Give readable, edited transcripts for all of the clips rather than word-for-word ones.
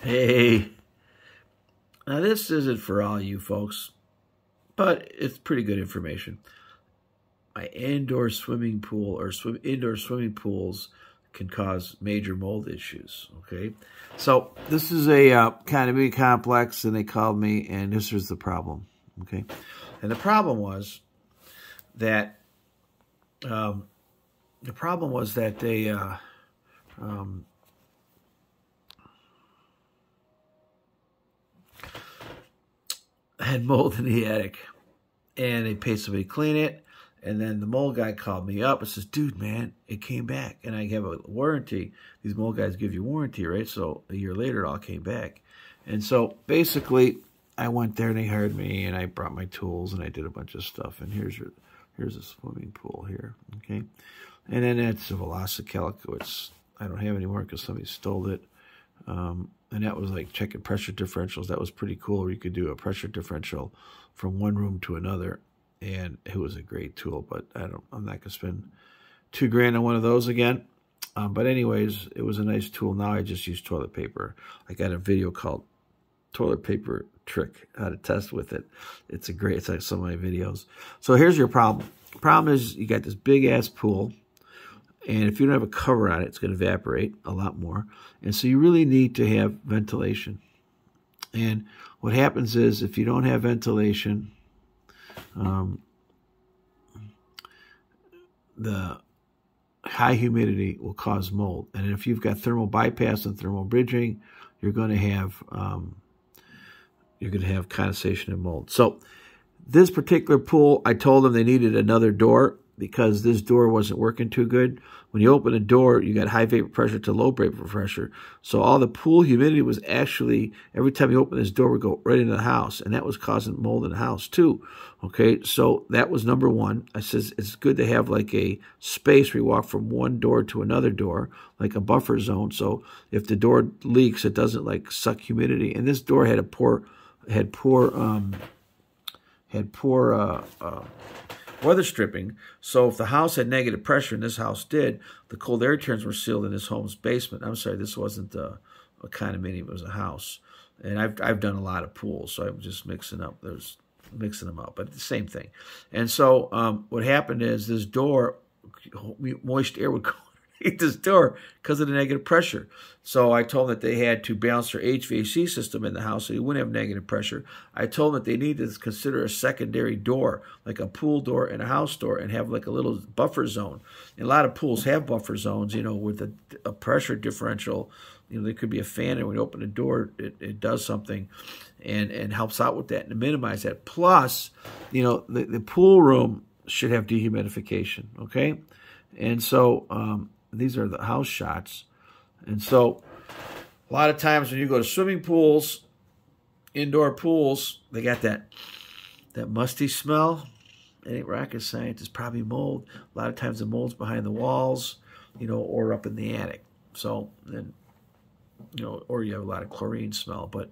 Hey, now this isn't for all you folks, but it's pretty good information. My indoor swimming pool or indoor swimming pools can cause major mold issues, okay? So this is a condominium complex, and they called me, and this was the problem, okay? And the problem was that they had mold in the attic, and they paid somebody to clean it. And then the mold guy called me up and says, dude, man, it came back. And I have a warranty. These mold guys give you warranty, right? So a year later, it all came back. And so basically, I went there and they hired me, and I brought my tools and I did a bunch of stuff. And here's a swimming pool here, okay? And then it's a Velocicalico, which I don't have anymore because somebody stole it. And that was like checking pressure differentials. That was pretty cool. You could do a pressure differential from one room to another. And it was a great tool, but I'm not going to spend $2,000 on one of those again. But anyways, it was a nice tool. Now I just use toilet paper. I got a video called Toilet Paper Trick, how to test with it. It's like some of my videos. So here's your problem. The problem is you got this big ass pool, and if you don't have a cover on it, it's going to evaporate a lot more. And so you really need to have ventilation. And what happens is if you don't have ventilation, the high humidity will cause mold. And if you've got thermal bypass and thermal bridging, you're going to have condensation and mold. So this particular pool, I told them they needed another door because this door wasn't working too good. When you open a door, you got high vapor pressure to low vapor pressure. So all the pool humidity was actually, every time you open this door, would go right into the house. And that was causing mold in the house too. Okay, so that was number one. I says it's good to have like a space where you walk from one door to another door, like a buffer zone. So if the door leaks, it doesn't like suck humidity. And this door had poor weather stripping. So if the house had negative pressure, and this house did, the cold air turns were sealed in this home's basement. I'm sorry, this wasn't a condominium, it was a house. And I've done a lot of pools, so I'm just mixing them up, but it's the same thing. And so what happened is this door, moist air would go underneath this door because of the negative pressure. So I told them that they had to balance their HVAC system in the house so you wouldn't have negative pressure. I told them that they needed to consider a secondary door, like a pool door and a house door, and have like a little buffer zone. And a lot of pools have buffer zones, you know, with a pressure differential. You know, there could be a fan, and when you open the door, it does something and helps out with that and to minimize that. Plus, you know, the pool room should have dehumidification, okay? And so these are the house shots. And so a lot of times when you go to swimming pools, indoor pools, they got that musty smell. It ain't rocket science. It's probably mold. A lot of times the mold's behind the walls, you know, or up in the attic. So then, you know, or you have a lot of chlorine smell. But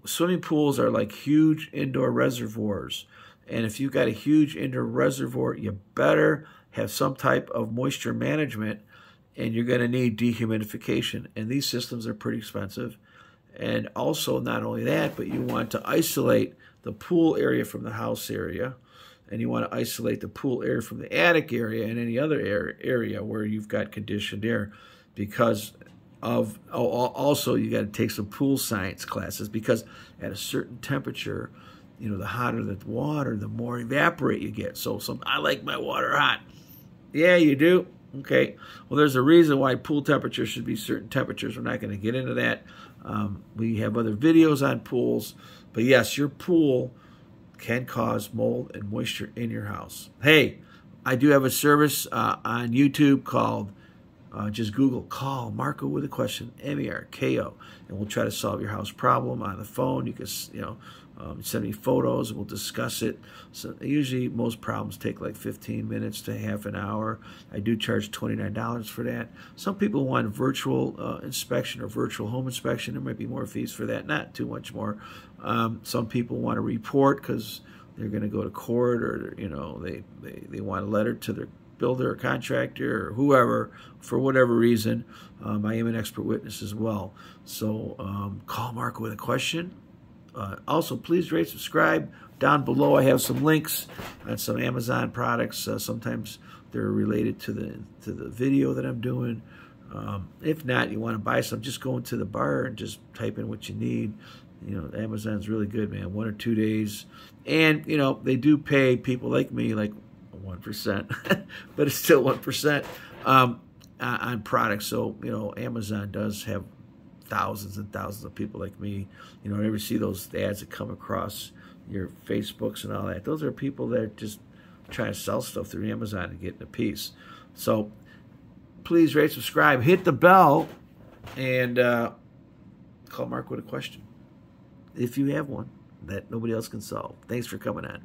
swimming pools are like huge indoor reservoirs. And if you've got a huge indoor reservoir, you better have some type of moisture management, and you're going to need dehumidification. And these systems are pretty expensive. And also, not only that, but you want to isolate the pool area from the house area, and you want to isolate the pool area from the attic area and any other area where you've got conditioned air, because of, also you got to take some pool science classes, because at a certain temperature, you know, the hotter the water, the more evaporate you get. So I like my water hot. Yeah, you do? Okay. Well, there's a reason why pool temperature should be certain temperatures. We're not going to get into that. We have other videos on pools. But yes, your pool can cause mold and moisture in your house. Hey, I do have a service on YouTube called, just Google "Call Marco with a Question," M-A-R-K-O, and we'll try to solve your house problem on the phone. You can, you know, send me photos and we'll discuss it. So usually most problems take like 15 minutes to half an hour. I do charge $29 for that. Some people want virtual inspection or virtual home inspection. There might be more fees for that, not too much more. Some people want to report because they're going to go to court, or, you know, they want a letter to their builder or contractor or whoever, for whatever reason, I am an expert witness as well. So call Mark with a question. Also, please rate, subscribe. Down below, I have some links on some Amazon products. Sometimes they're related to the video that I'm doing. If not, you want to buy some, just go into the bar and just type in what you need. You know, Amazon's really good, man. 1 or 2 days. And, you know, they do pay people like me, like 1%, but it's still 1% on products. So, you know, Amazon does have thousands and thousands of people like me. You know, whenever you see those ads that come across your Facebooks and all that, those are people that are just trying to sell stuff through Amazon and getting a piece. So please rate, subscribe, hit the bell, and call Mark with a question if you have one that nobody else can solve. Thanks for coming on.